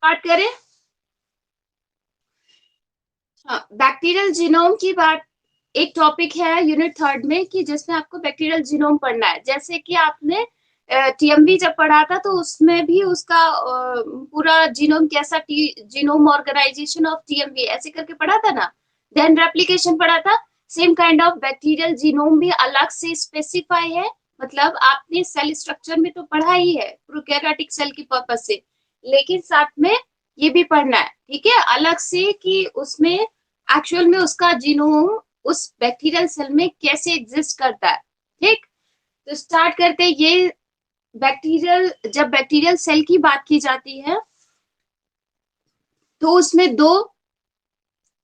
बात करें। हाँ, बैक्टीरियल जीनोम की बात एक टॉपिक है यूनिट थर्ड में कि जिसमें आपको बैक्टीरियल जीनोम पढ़ना है। जैसे कि आपने टीएमवी जब पढ़ा था तो उसमें भी उसका पूरा जीनोम कैसा, जीनोम ऑर्गेनाइजेशन ऑफ टीएमवी ऐसे करके पढ़ा था ना। देन रेप्लिकेशन पढ़ा था। Same kind of bacterial genome भी अलग से स्पेसिफाई है। मतलब आपने सेल स्ट्रक्चर में तो पढ़ा ही है प्रोकैरियोटिक सेल की पर्पज से, लेकिन साथ में ये भी पढ़ना है, ठीक है, अलग से कि उसमें एक्चुअल में उसका जीनोम उस बैक्टीरियल सेल में कैसे एग्जिस्ट करता है। ठीक, तो स्टार्ट करते हैं। ये बैक्टीरियल, जब बैक्टीरियल सेल की बात की जाती है तो उसमें दो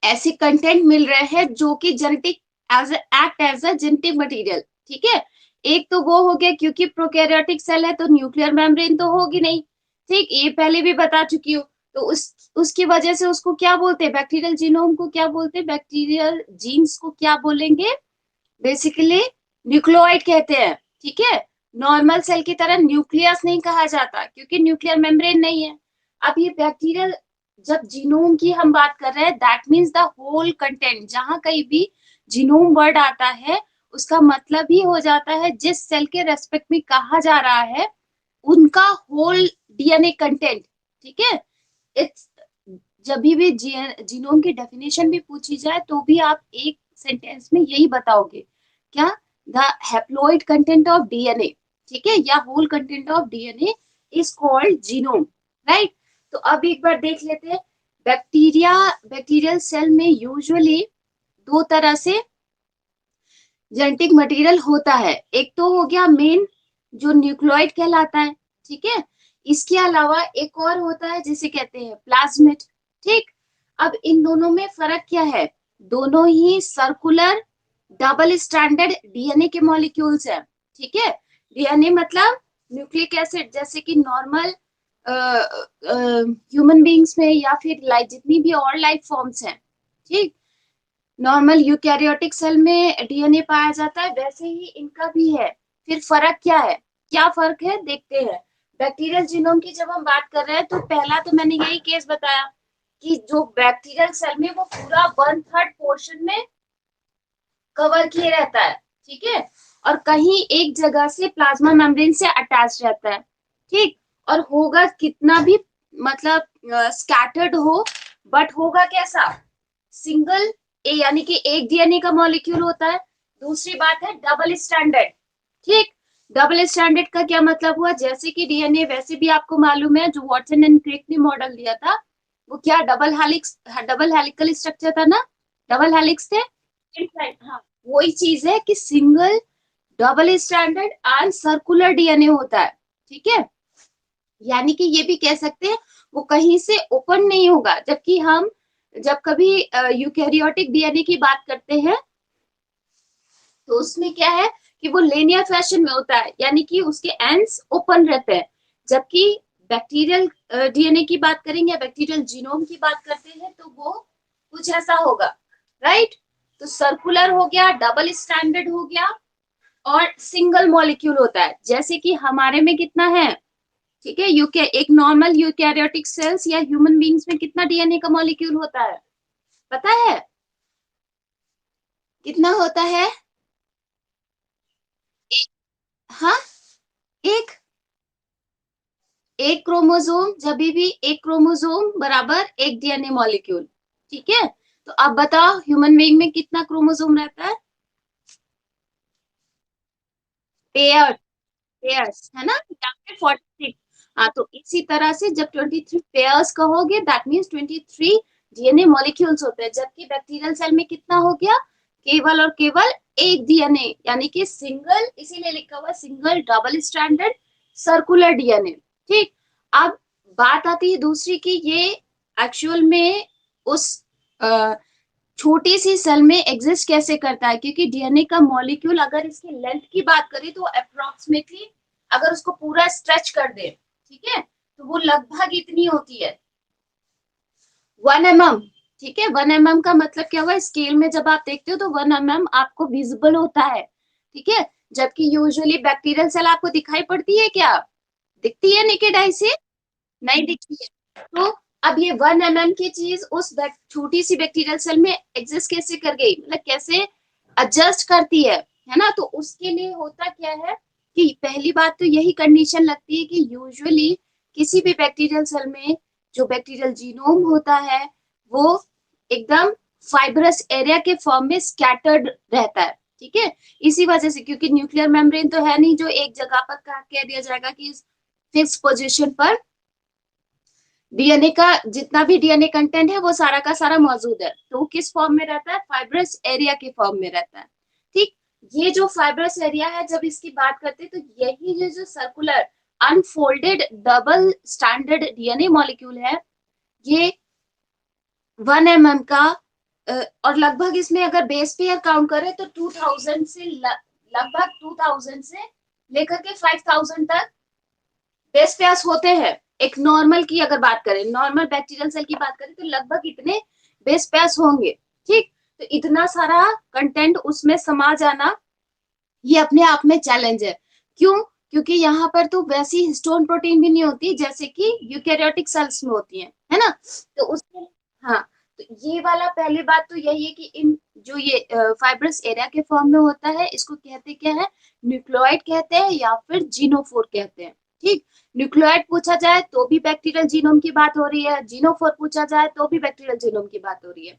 ऐसे कंटेंट मिल रहे हैं जो कि genetic as act as a genetic material. ठीक है, एक तो वो हो गया क्योंकि प्रोकैरियोटिक सेल है तो न्यूक्लियर मेम्ब्रेन तो होगी नहीं। ठीक, ये पहले भी बता चुकी हूँ। तो उसकी वजह से उसको क्या बोलते हैं, बैक्टीरियल जीनोम को क्या बोलते हैं, बैक्टीरियल जीन्स को क्या बोलेंगे, बेसिकली न्यूक्लियोइड कहते हैं। ठीक है, नॉर्मल सेल की तरह न्यूक्लियस नहीं कहा जाता क्योंकि न्यूक्लियर मेम्ब्रेन नहीं है। अब ये बैक्टीरियल, जब जीनोम की हम बात कर रहे हैं, that means the whole content. जहां कहीं भी जीनोम वर्ड आता है उसका मतलब ही हो जाता है जिस सेल के रेस्पेक्ट में कहा जा रहा है उनका होल डीएनए कंटेंट। ठीक है, इट्स, जब भी जीनोम की डेफिनेशन भी पूछी जाए तो भी आप एक सेंटेंस में यही बताओगे, क्या, the haploid content of DNA, ठीक है, या whole content of DNA is called genome, right. तो अब एक बार देख लेते हैं। बैक्टीरियल सेल में यूजुअली दो तरह से जेनेटिक मटेरियल होता है। एक तो हो गया मेन जो न्यूक्लियोइड कहलाता है, ठीक है, इसके अलावा एक और होता है जिसे कहते हैं प्लाज्मिड। ठीक, अब इन दोनों में फर्क क्या है, दोनों ही सर्कुलर डबल स्टैंडर्ड डीएनए के मॉलिक्यूल्स हैं। ठीक है, डीएनए मतलब न्यूक्लिक एसिड, जैसे कि नॉर्मल ह्यूमन बींग्स में या फिर लाइक जितनी भी और लाइफ फॉर्म्स हैं, ठीक, नॉर्मल यूकैरियोटिक सेल में डीएनए पाया जाता है, वैसे ही इनका भी है। फिर फर्क क्या है, क्या फर्क है देखते हैं। बैक्टीरियल जीनोम की जब हम बात कर रहे हैं तो पहला तो मैंने यही केस बताया कि जो बैक्टीरियल सेल में वो पूरा 1/3 पोर्शन में कवर किए रहता है। ठीक है, और कहीं एक जगह से प्लाज्मा मेम्ब्रेन से अटैच रहता है। ठीक, और होगा कितना भी, मतलब स्कैटर्ड हो, बट होगा कैसा, सिंगल ए, यानी कि एक डीएनए का मॉलिक्यूल होता है। दूसरी बात है डबल स्टैंडर्ड। ठीक, डबल स्टैंडर्ड का क्या मतलब हुआ, जैसे कि डीएनए वैसे भी आपको मालूम है जो वॉटसन एंड क्रिक ने मॉडल दिया था वो क्या डबल हेलिकल स्ट्रक्चर था ना, डबल हेलिक्स थे। हाँ, वही चीज है कि single double standard and circular DNA होता है। ठीक है, यानी कि ये भी कह सकते हैं वो कहीं से ओपन नहीं होगा, जबकि हम जब कभी यूकैरियोटिक डीएनए की बात करते हैं तो उसमें क्या है कि वो लिनियर फैशन में होता है, यानी कि उसके एंड्स ओपन रहते हैं। जबकि बैक्टीरियल डीएनए की बात करेंगे, बैक्टीरियल जीनोम की बात करते हैं तो वो कुछ ऐसा होगा, राइट। तो सर्कुलर हो गया, डबल स्टैंडर्ड हो गया, और सिंगल मॉलिक्यूल होता है, जैसे कि हमारे में कितना है। ठीक है, यूके एक नॉर्मल यूकैरियोटिक सेल्स या ह्यूमन बींग्स में कितना डीएनए का मॉलिक्यूल होता है, पता है कितना होता है? एक, हाँ, एक एक क्रोमोसोम, जब भी एक क्रोमोसोम बराबर एक डीएनए मॉलिक्यूल। ठीक है, तो अब बताओ ह्यूमन बीइंग में कितना क्रोमोसोम रहता है, पेयर, पेयर्स है ना, या फिर 46। हाँ, तो इसी तरह से जब 23 पेयर्स कहोगे दैट मीन्स 23 डीएनए मॉलिक्यूल्स होते हैं। जबकि बैक्टीरियल सेल में कितना हो गया, केवल और केवल एक डीएनए, यानी कि सिंगल, इसीलिए लिखा हुआ single double standard circular DNA. ठीक, अब बात आती है दूसरी की ये एक्चुअल में उस छोटी सी सेल में एग्जिस्ट कैसे करता है, क्योंकि डीएनए का मॉलिक्यूल अगर इसकी लेंथ की बात करें तो अप्रोक्सीमेटली अगर उसको पूरा स्ट्रेच कर दे, ठीक है, तो वो लगभग इतनी होती है 1 mm। ठीक है, 1 mm का मतलब क्या हुआ, स्केल में जब आप देखते हो तो 1 mm आपको विजिबल होता है। ठीक है, जबकि यूजुअली बैक्टीरियल सेल आपको दिखाई पड़ती है क्या, दिखती है नेकेड आई से, नहीं दिखती है। तो अब ये 1 mm की चीज उस छोटी सी बैक्टीरियल सेल में एग्जिस्ट कैसे कर गई, मतलब कैसे एडजस्ट करती है ना। तो उसके लिए होता क्या है कि पहली बात तो यही कंडीशन लगती है कि यूजुअली किसी भी बैक्टीरियल सेल में जो बैक्टीरियल जीनोम होता है वो एकदम फाइब्रस एरिया के फॉर्म में स्कैटर्ड रहता है, ठीक है। इसी वजह से, क्योंकि न्यूक्लियर मेम्ब्रेन तो है नहीं जो एक जगह पर कह दिया जाएगा कि फिक्स पोजीशन पर डीएनए का जितना भी डीएनए कंटेंट है वो सारा का सारा मौजूद है। तो वो किस फॉर्म में रहता है, फाइब्रस एरिया के फॉर्म में रहता है, ठीक। ये जो फाइब्रस एरिया है, जब इसकी बात करते हैं तो यही जो circular unfolded double standard DNA molecule है, ये 1 mm का और लगभग इसमें अगर बेस पेयर काउंट करें तो 2000 से लगभग 2000 से लेकर के 5000 तक बेस पेयर्स होते हैं। एक नॉर्मल की अगर बात करें, नॉर्मल बैक्टीरियल सेल की बात करें तो लगभग इतने बेस पेयर्स होंगे, ठीक। तो इतना सारा कंटेंट उसमें समा जाना ये अपने आप में चैलेंज है। क्यों? क्योंकि यहाँ पर तो वैसी हिस्टोन प्रोटीन भी नहीं होती जैसे कि यूकैरियोटिक सेल्स में होती है ना। तो उसके हाँ, तो ये वाला पहली बात तो यही है कि इन जो ये फाइब्रस एरिया के फॉर्म में होता है इसको कहते क्या है, न्यूक्लियोइड कहते हैं या फिर जीनोफोर कहते हैं, ठीक। न्यूक्लियोइड पूछा जाए तो भी बैक्टीरियल जीनोम की बात हो रही है, जीनोफोर पूछा जाए तो भी बैक्टीरियल जीनोम की बात हो रही है,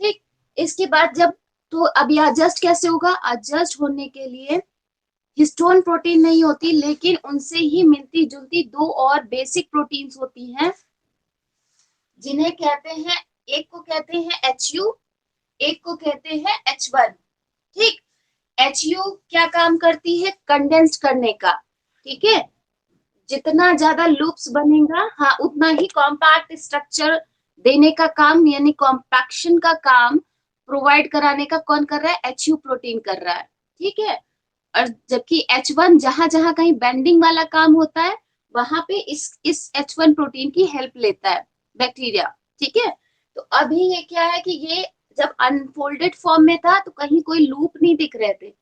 ठीक। इसके बाद जब तो अब ये एडजस्ट कैसे होगा, एडजस्ट होने के लिए हिस्टोन प्रोटीन नहीं होती लेकिन उनसे ही मिलती जुलती दो और बेसिक प्रोटीन्स होती हैं जिन्हें कहते हैं, एक को कहते हैं HU, एक को कहते हैं H1, ठीक। HU क्या काम करती है, कंडेंस्ड करने का, ठीक है। जितना ज्यादा लूप्स बनेगा हाँ उतना ही कॉम्पैक्ट स्ट्रक्चर देने का काम यानी कॉम्पैक्शन का काम प्रोवाइड कराने का कौन कर रहा है, HU प्रोटीन कर रहा है, ठीक है। और जबकि H1 जहां जहां कहीं बेंडिंग वाला काम होता है वहां पे इस H1 प्रोटीन की हेल्प लेता है बैक्टीरिया, ठीक है। तो अभी ये क्या है कि ये जब अनफोल्डेड फॉर्म में था तो कहीं कोई लूप नहीं दिख रहे थे।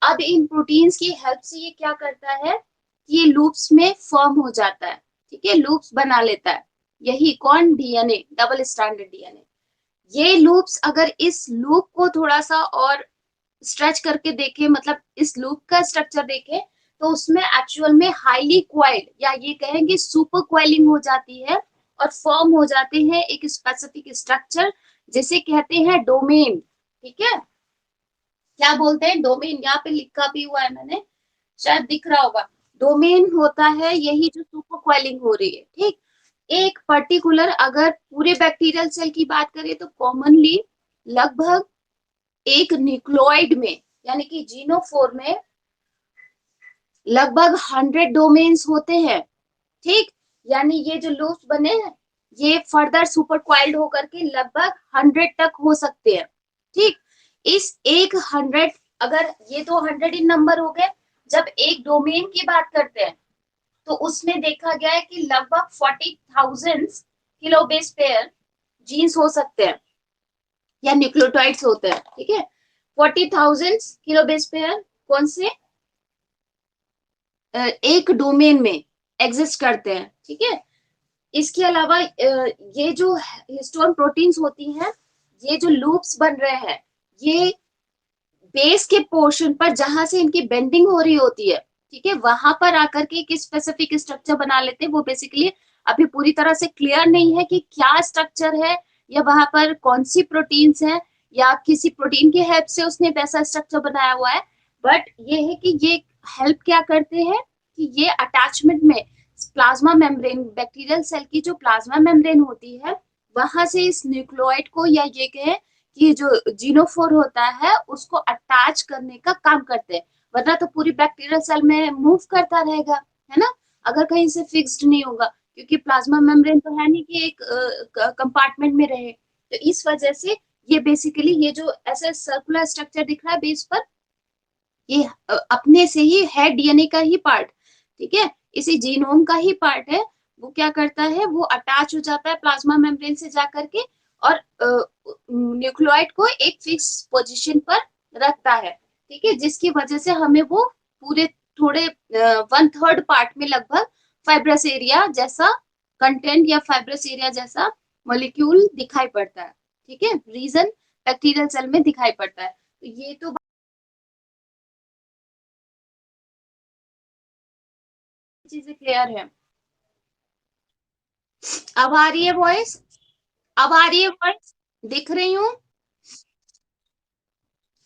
अब इन प्रोटीन्स की हेल्प से ये क्या करता है कि ये लूप्स में फॉर्म हो जाता है, ठीक है, लूप्स बना लेता है। यही कौन, डीएनए, डबल स्ट्रैंडेड डीएनए। ये लूप्स अगर इस लूप को थोड़ा सा और स्ट्रेच करके देखे, मतलब इस लूप का स्ट्रक्चर देखे तो उसमें एक्चुअल में हाईली क्वाइल्ड या ये कहेंगे सुपर क्वाइलिंग हो जाती है और फॉर्म हो जाते हैं एक स्पेसिफिक स्ट्रक्चर जिसे कहते हैं डोमेन, ठीक है। क्या बोलते हैं, डोमेन। यहाँ पे लिखा भी हुआ है मैंने, शायद दिख रहा होगा। डोमेन होता है यही जो सुपर क्वाइलिंग हो रही है, ठीक। एक पर्टिकुलर अगर पूरे बैक्टीरियल सेल की बात करें तो कॉमनली लगभग एक न्यूक्लियोइड में यानी कि जीनोफोर में लगभग 100 डोमेन्स होते हैं, ठीक। यानी ये जो लूप्स बने हैं ये फर्दर सुपर क्वाइल्ड होकर के लगभग 100 तक हो सकते हैं, ठीक। इस एक 100, अगर ये तो 100 इन नंबर हो गए, जब एक डोमेन की बात करते हैं तो उसमें देखा गया है कि लगभग 40,000 किलो बेस पेयर जीन्स हो सकते हैं या न्यूक्लियोटाइड्स होते हैं, ठीक है। 40,000 किलो बेस पेयर कौन से एक डोमेन में एग्जिस्ट करते हैं, ठीक है। इसके अलावा ये जो हिस्टोन प्रोटीन्स होती हैं, ये जो लूप्स बन रहे हैं ये बेस के पोर्शन पर जहां से इनकी बेंडिंग हो रही होती है, ठीक है, वहां पर आकर के एक स्पेसिफिक स्ट्रक्चर बना लेते हैं। वो बेसिकली अभी पूरी तरह से क्लियर नहीं है कि क्या स्ट्रक्चर है या वहां पर कौन सी प्रोटीन्स है या किसी प्रोटीन की हेल्प से उसने वैसा स्ट्रक्चर बनाया हुआ है। बट ये है कि ये हेल्प क्या करते हैं कि ये अटैचमेंट में प्लाज्मा मेम्ब्रेन, बैक्टीरियल सेल की जो प्लाज्मा मेम्ब्रेन होती है वहां से इस न्यूक्लियोइड को या ये कहें कि जो जीनोफोर होता है उसको अटैच करने का काम करते हैं। वरना तो पूरी बैक्टीरियल सेल में मूव करता रहेगा, है ना, अगर कहीं से फिक्स्ड नहीं होगा, क्योंकि प्लाज्मा मेम्ब्रेन तो है नहीं कि एक कंपार्टमेंट में रहे। तो इस वजह से ये बेसिकली ये जो ऐसा सर्कुलर स्ट्रक्चर दिख रहा है बेस पर, ये अपने से ही है डीएनए का ही पार्ट, ठीक है, इसी जीनोम का ही पार्ट है। वो क्या करता है, वो अटैच हो जाता है प्लाज्मा मेम्ब्रेन से जाकर के और न्यूक्लियोइड को एक फिक्स पोजीशन पर रखता है, ठीक है, जिसकी वजह से हमें वो पूरे थोड़े 1/3 पार्ट में लगभग फाइब्रस एरिया जैसा कंटेंट या फाइब्रस एरिया जैसा मॉलिक्यूल दिखाई पड़ता है। ठीक है, रीजन बैक्टीरियल सेल में दिखाई पड़ता है। तो ये तो चीजें क्लियर है। अब आ रही है वॉइस? अब आ रही है वॉइस? दिख रही हूँ?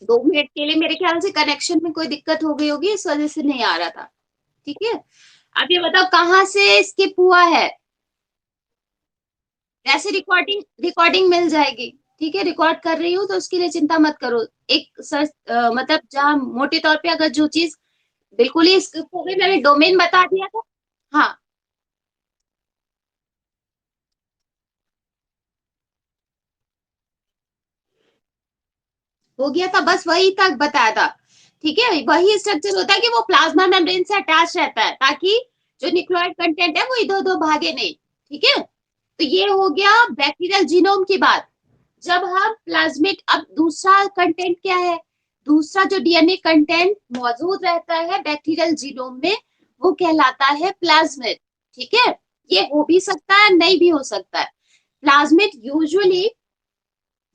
2 मिनट के लिए मेरे ख्याल से कनेक्शन में कोई दिक्कत हो गई होगी, इस वजह से नहीं आ रहा था। ठीक है, अब ये बताओ कहाँ से स्किप हुआ है? वैसे रिकॉर्डिंग रिकॉर्डिंग मिल जाएगी। ठीक है, रिकॉर्ड कर रही हूँ तो उसके लिए चिंता मत करो। एक सर्च मतलब जहाँ मोटे तौर पे अगर जो चीज बिल्कुल ही स्किप हो गई, मैंने डोमेन बता दिया था। हाँ, हो गया था, बस वही तक बताया था। ठीक है, वही स्ट्रक्चर होता है कि वो प्लाज्मा मेम्ब्रेन से अटैच रहता है, ताकि जो न्यूक्लियोइड कंटेंट है वो इधर उधर भागे नहीं। ठीक है, तो ये हो गया बैक्टीरियल जीनोम की बात। जब हम प्लाज्मिक, अब दूसरा कंटेंट क्या है? दूसरा जो डीएनए कंटेंट मौजूद रहता है बैक्टीरियल जीनोम में, वो कहलाता है प्लाज्मिड। ठीक है, ये हो भी सकता है, नहीं भी हो सकता है। प्लाज्मिड यूजुअली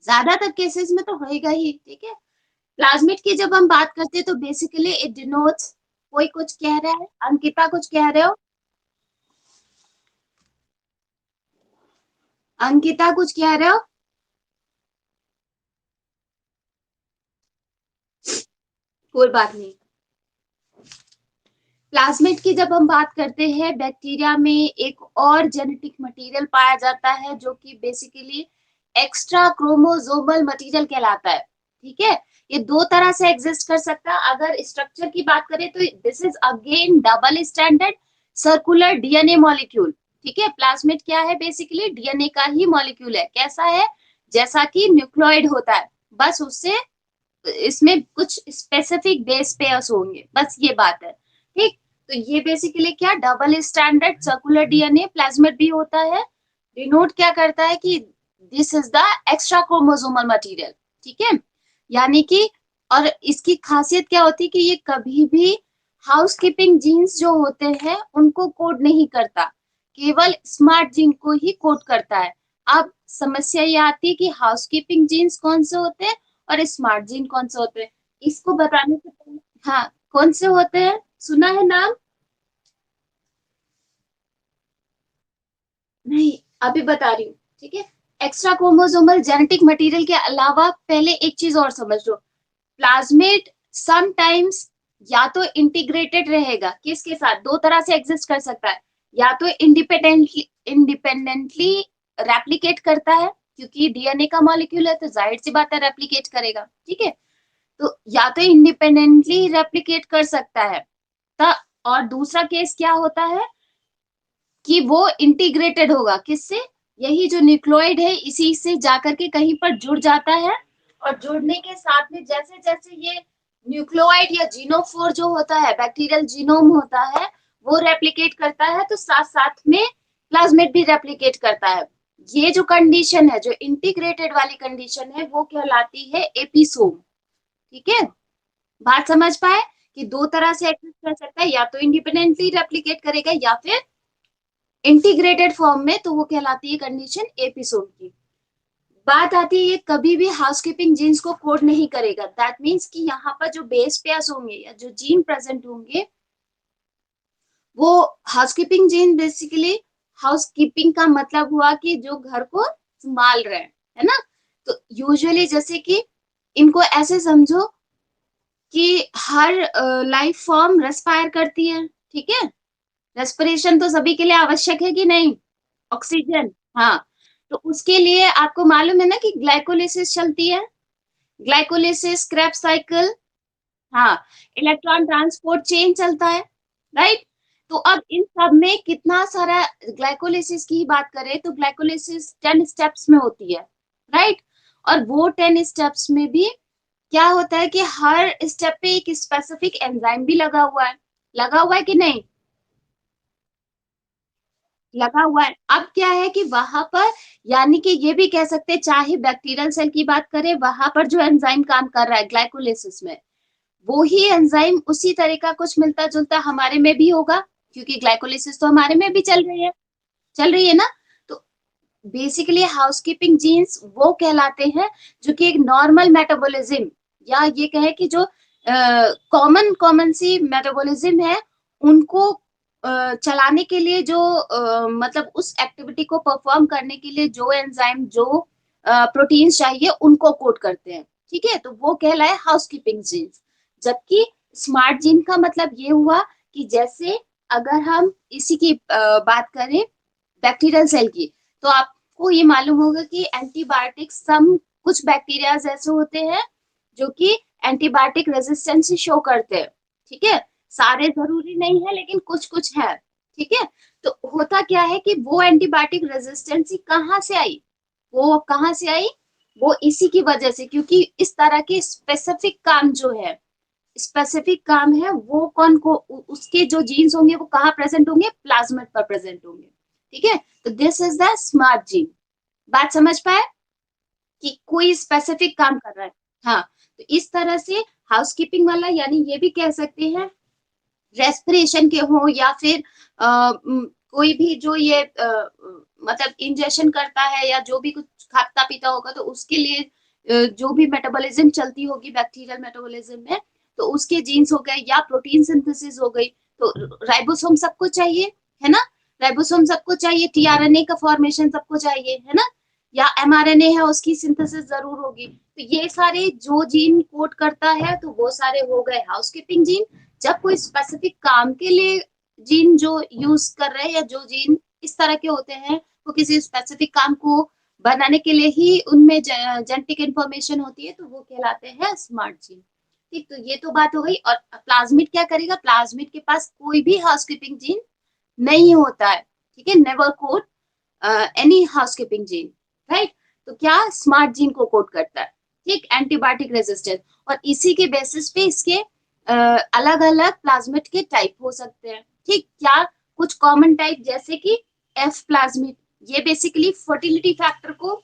ज्यादातर केसेस में तो होएगा ही। ठीक है, प्लाज्मिड की जब हम बात करते हैं तो बेसिकली इट डिनोट्स, कोई कुछ कह रहा है? अंकिता कुछ कह रहे हो? अंकिता कुछ कह रहे हो? कोई बात नहीं। प्लाज्मिड की जब हम बात करते हैं, बैक्टीरिया में एक और जेनेटिक मटेरियल पाया जाता है जो कि बेसिकली एक्स्ट्रा क्रोमोसोमल मटेरियल कहलाता है। ठीक है, ये दो तरह से एग्जिस्ट कर सकता है। अगर स्ट्रक्चर की बात करें तो this is again double standard circular DNA molecule. ठीक है, प्लाज्मिड क्या है? बेसिकली डीएनए का ही मॉलिक्यूल है। कैसा है? जैसा कि न्यूक्लियोइड होता है, बस उससे इसमें कुछ स्पेसिफिक बेस पेयर्स होंगे, बस ये बात है। ठीक, तो ये बेसिकली क्या, double standard circular DNA plasmid भी होता है। डिनोट क्या करता है कि this is the extra chromosomal material. ठीक है, यानी कि, और इसकी खासियत क्या होती है कि ये कभी भी हाउसकीपिंग जीन्स जो होते हैं उनको कोड नहीं करता, केवल स्मार्ट जीन को ही कोड करता है। अब समस्या ये आती है कि हाउसकीपिंग जीन्स कौन से होते हैं और स्मार्ट जीन कौन से होते हैं, इसको बताने से पहले, हाँ, कौन से होते हैं, सुना है नाम? नहीं, अभी बता रही हूँ। ठीक है, एक्स्ट्रा क्रोमोसोमल जेनेटिक मटेरियल के अलावा पहले एक चीज और समझ लो। प्लाज्मिड समटाइम्स या तो इंटीग्रेटेड रहेगा, किसके साथ? दो तरह से एग्जिस्ट कर सकता है। या तो इंडिपेंडेंटली इंडिपेंडेंटली रेप्लिकेट करता है, क्योंकि डीएनए का मॉलिक्यूल है तो जाहिर सी बात है रेप्लिकेट करेगा। ठीक है, तो या तो इंडिपेंडेंटली रेप्लिकेट कर सकता है, और दूसरा केस क्या होता है कि वो इंटीग्रेटेड होगा, किससे? यही जो न्यूक्लियोइड है इसी से जाकर के कहीं पर जुड़ जाता है, और जुड़ने के साथ में जैसे जैसे ये न्यूक्लियोइड या जीनोफोर जो होता है, बैक्टीरियल जीनोम होता है, वो रेप्लिकेट करता है, तो साथ साथ में प्लाज्मिड भी रेप्लिकेट करता है। ये जो कंडीशन है, जो इंटीग्रेटेड वाली कंडीशन है, वो कहलाती है एपिसोम। ठीक है, बात समझ पाए कि दो तरह से एग्जिस्ट कर सकता है, या तो इंडिपेंडेंटली रेप्लिकेट करेगा या फिर इंटीग्रेटेड फॉर्म में, तो वो कहलाती है कंडीशन एपिसोड की। बात आती है ये कभी भी हाउसकीपिंग जीन्स को कोड नहीं करेगा। दैट मीन्स कि यहाँ पर जो बेस पेयर्स होंगे या जो जीन प्रेजेंट होंगे, वो हाउसकीपिंग जीन बेसिकली, हाउसकीपिंग का मतलब हुआ कि जो घर को संभाल रहे हैं, है ना? तो यूजुअली जैसे कि इनको ऐसे समझो कि हर लाइफ फॉर्म रेस्पायर करती है। ठीक है, रेस्पिरेशन तो सभी के लिए आवश्यक है कि नहीं? ऑक्सीजन, हाँ। तो उसके लिए आपको मालूम है ना कि ग्लाइकोलिसिस चलती है, ग्लाइकोलिसिस, क्रेब्स साइकिल, हाँ, इलेक्ट्रॉन ट्रांसपोर्ट चेन चलता है, राइट? तो अब इन सब में कितना सारा, ग्लाइकोलिसिस की ही बात करें तो ग्लाइकोलिसिस 10 स्टेप्स में होती है, राइट? और वो 10 स्टेप्स में भी क्या होता है कि हर स्टेप पे एक स्पेसिफिक एंजाइम भी लगा हुआ है। लगा हुआ है कि नहीं? लगा हुआ है। अब क्या है कि वहां पर, यानी कि ये भी कह सकते हैं, चाहे बैक्टीरियल सेल की बात करें, वहां पर जो एंजाइम काम कर रहा है ग्लाइकोलिसिस में, वो ही एंजाइम उसी तरह का कुछ मिलता जुलता हमारे में भी होगा, क्योंकि ग्लाइकोलिसिस तो हमारे में भी चल रही है। चल रही है ना। तो बेसिकली हाउसकीपिंग जीन्स वो कहलाते हैं जो कि एक नॉर्मल मेटाबॉलिज्म या ये कहे कि जो कॉमन कॉमन सी मेटाबॉलिज्म है उनको चलाने के लिए जो मतलब उस एक्टिविटी को परफॉर्म करने के लिए जो एंजाइम जो प्रोटीन चाहिए उनको कोड करते हैं। ठीक है, तो वो कहलाए हाउसकीपिंग जीन्स। जबकि स्मार्ट जीन का मतलब ये हुआ कि जैसे अगर हम इसी की बात करें बैक्टीरियल सेल की, तो आपको ये मालूम होगा कि एंटीबायोटिक सम कुछ बैक्टीरिया ऐसे होते हैं जो कि एंटीबायोटिक रेजिस्टेंस शो करते हैं। ठीक है, सारे जरूरी नहीं है लेकिन कुछ कुछ है। ठीक है, तो होता क्या है कि वो एंटीबायोटिक रेजिस्टेंस कहाँ से आई, वो कहाँ से आई, वो इसी की वजह से, क्योंकि इस तरह के स्पेसिफिक काम जो है, स्पेसिफिक काम है वो कौन को उसके जो जीन्स होंगे वो कहाँ प्रेजेंट होंगे, प्लाज्मिड पर प्रेजेंट होंगे। ठीक है, तो this is the smart gene. बात समझ पाए कि कोई स्पेसिफिक काम कर रहा है। हाँ, तो इस तरह से हाउसकीपिंग वाला यानी ये भी कह सकते हैं रेस्पिरेशन के हो या फिर कोई भी जो ये मतलब इंजेक्शन करता है या जो भी कुछ खाता पीता होगा तो उसके लिए जो भी मेटाबॉलिज्म चलती होगी बैक्टीरियल मेटाबॉलिज्म में, तो उसके जीन्स हो गए या प्रोटीन सिंथेसिस हो गई। तो राइबोसोम सबको चाहिए, है ना, राइबोसोम सबको चाहिए, टीआरएनए का फॉर्मेशन सबको चाहिए, है ना, या एमआरएनए है उसकी सिंथेसिस जरूर होगी। तो ये सारे जो जीन कोड करता है तो वो सारे हो गए हाउसकीपिंग जीन। जब कोई स्पेसिफिक काम के लिए जीन जो यूज कर रहे हैं या जो जीन इस तरह के होते हैं वो किसी स्पेसिफिक काम को बनाने के लिए ही उनमें जेनेटिक इंफॉर्मेशन होती है, तो वो कहलाते हैं स्मार्ट जीन। ठीक, तो ये तो बात हो गई। और प्लाज्मिड क्या करेगा, प्लाज्मिड के पास कोई भी हाउसकीपिंग जीन नहीं होता है। ठीक है, never code any housekeeping gene, right. तो क्या स्मार्ट जीन को कोड करता है, ठीक, एंटीबायोटिक रेजिस्टेंस। और इसी के बेसिस पे इसके अलग अलग प्लाज्मिड के टाइप हो सकते हैं। ठीक, क्या कुछ कॉमन टाइप जैसे कि एफ प्लाज्मिड, ये बेसिकली फर्टिलिटी फैक्टर को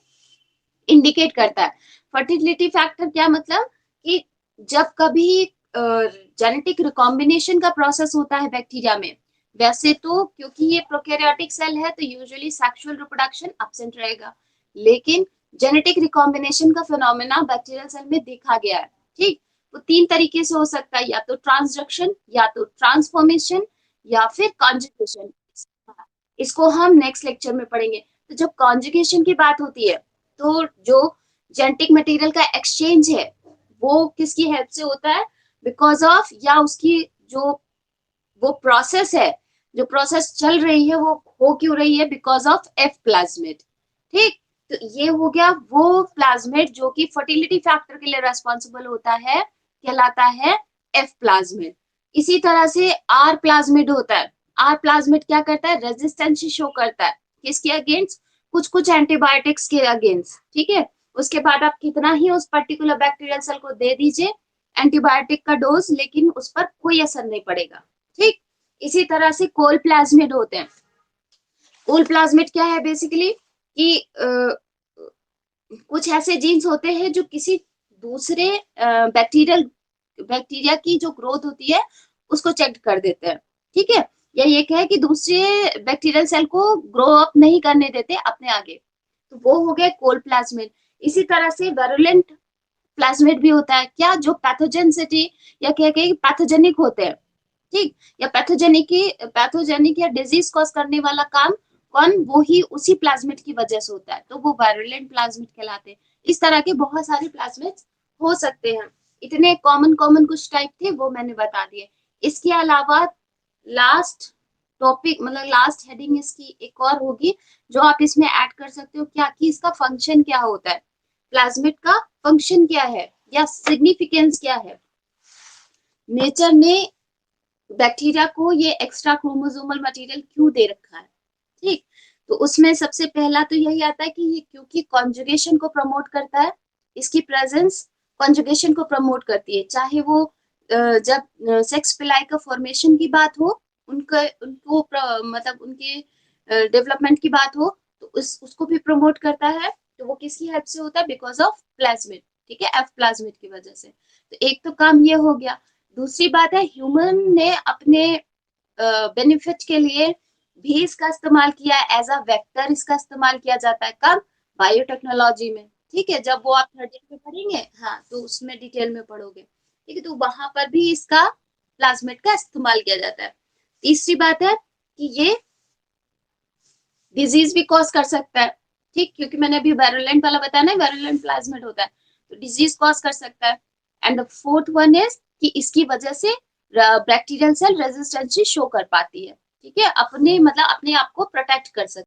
इंडिकेट करता है। फर्टिलिटी फैक्टर क्या मतलब कि जब कभी जेनेटिक रिकॉम्बिनेशन का प्रोसेस होता है बैक्टीरिया में, वैसे तो क्योंकि ये प्रोकैरियोटिक सेल है तो यूजुअली सेक्सुअल रिप्रोडक्शन एब्सेंट रहेगा, लेकिन जेनेटिक रिकॉम्बिनेशन का फिनोमेना बैक्टीरियल सेल में देखा गया है। ठीक, तो तीन तरीके से हो सकता है, या तो ट्रांसडक्शन, या तो ट्रांसफॉर्मेशन, या फिर कॉन्जुगेशन। इसको हम नेक्स्ट लेक्चर में पढ़ेंगे। तो जब कॉन्जुगेशन की बात होती है तो जो जेनेटिक मटेरियल का एक्सचेंज है वो किसकी हेल्प से होता है, बिकॉज ऑफ, या उसकी जो वो प्रोसेस है, जो प्रोसेस चल रही है वो हो क्यों रही है, बिकॉज ऑफ एफ प्लाज्मिड। ठीक, तो ये हो गया वो प्लाज्मिड जो कि फर्टिलिटी फैक्टर के लिए रेस्पॉन्सिबल होता है, कहलाता है एफ प्लाज्मिड। इसी तरह से आर प्लाज्मिड होता है। आर प्लाज्मिड क्या करता है, रेजिस्टेंस शो करता है किसके अगेंस्ट, कुछ कुछ एंटीबायोटिक्स के अगेंस्ट। ठीक है, उसके बाद आप कितना ही उस पर्टिकुलर बैक्टीरियल सेल को दे दीजिए एंटीबायोटिक का डोज, लेकिन उस पर कोई असर नहीं पड़ेगा। ठीक, इसी तरह से कोल प्लाज्मिड होते हैं। कोल प्लाज्मिड क्या है बेसिकली कि कुछ ऐसे जीन्स होते हैं जो किसी दूसरे बैक्टीरिया की जो ग्रोथ होती है उसको चेक कर देते हैं। ठीक है, या ये कहे कि दूसरे बैक्टीरियल सेल को ग्रो अप नहीं करने देते अपने आगे, तो वो हो गए कोल प्लाज्मिड। इसी तरह से वेरुलेंट प्लाज्मिड भी होता है, क्या जो पैथोजेनिसिटी या क्या कहे पैथोजेनिक होते हैं। ठीक, या पैथोजेनिक या डिजीज कॉज करने वाला काम कौन, वो ही उसी प्लाज्मिड की वजह से होता है, तो वो वायरुलेंट प्लाज्मिड कहलाते हैं। इस तरह के बहुत सारे प्लाज्मिड हो सकते हैं। इतने कॉमन कॉमन कुछ टाइप थे वो मैंने बता दिए। इसके अलावा लास्ट टॉपिक मतलब लास्ट हेडिंग इसकी एक और होगी जो आप इसमें ऐड कर सकते हो, क्या कि इसका फंक्शन क्या होता है, प्लाज्मिड का फंक्शन क्या है या सिग्निफिकेंस क्या है। नेचर ने बैक्टीरिया को ये एक्स्ट्रा क्रोमोसोमल मटेरियल क्यों दे रखा है। ठीक, तो उसमें सबसे पहला तो यही आता है कि ये क्योंकि कॉन्जुगेशन को प्रमोट करता है, इसकी प्रेजेंस कॉन्जुगेशन को प्रमोट करती है, चाहे वो जब सेक्स पिलाई का फॉर्मेशन की बात हो, उनको मतलब उनके डेवलपमेंट की बात हो, तो उसको भी प्रमोट करता है। तो वो किसकी हेल्प से होता है, बिकॉज ऑफ प्लाज्मिड। ठीक है, एफ प्लाज्मिड की वजह से। तो एक तो काम ये हो गया। दूसरी बात है ह्यूमन ने अपने बेनिफिट के लिए भी इसका इस्तेमाल किया है, एज़ अ वेक्टर इसका इस्तेमाल किया जाता है, कब? बायोटेक्नोलॉजी में, ठीक है? जब वो आप 3rd ईयर में पढ़ेंगे, हाँ, तो उसमें डिटेल में पढ़ोगे, ठीक है? तो वहाँ पर भी इसका प्लाज़मिड का इस्तेमाल किया जाता है। तीसरी बात है कि ये डिज़ीज़ भी कॉज़ कर सकता है, ठीक? क्योंकि मैंने अभी वेरुलेंट वाला बताया ना, वेरुलेंट प्लाज़मिड होता है, तो डिज़ीज़ कॉज़ कर सकता है। And the 4th one is कि इसकी वजह से बैक्टीरियल सेल रेजिस्टेंस शो कर पाती है, ठीक है? अपने मतलब अपने आप को प्रोटेक्ट कर सकती है।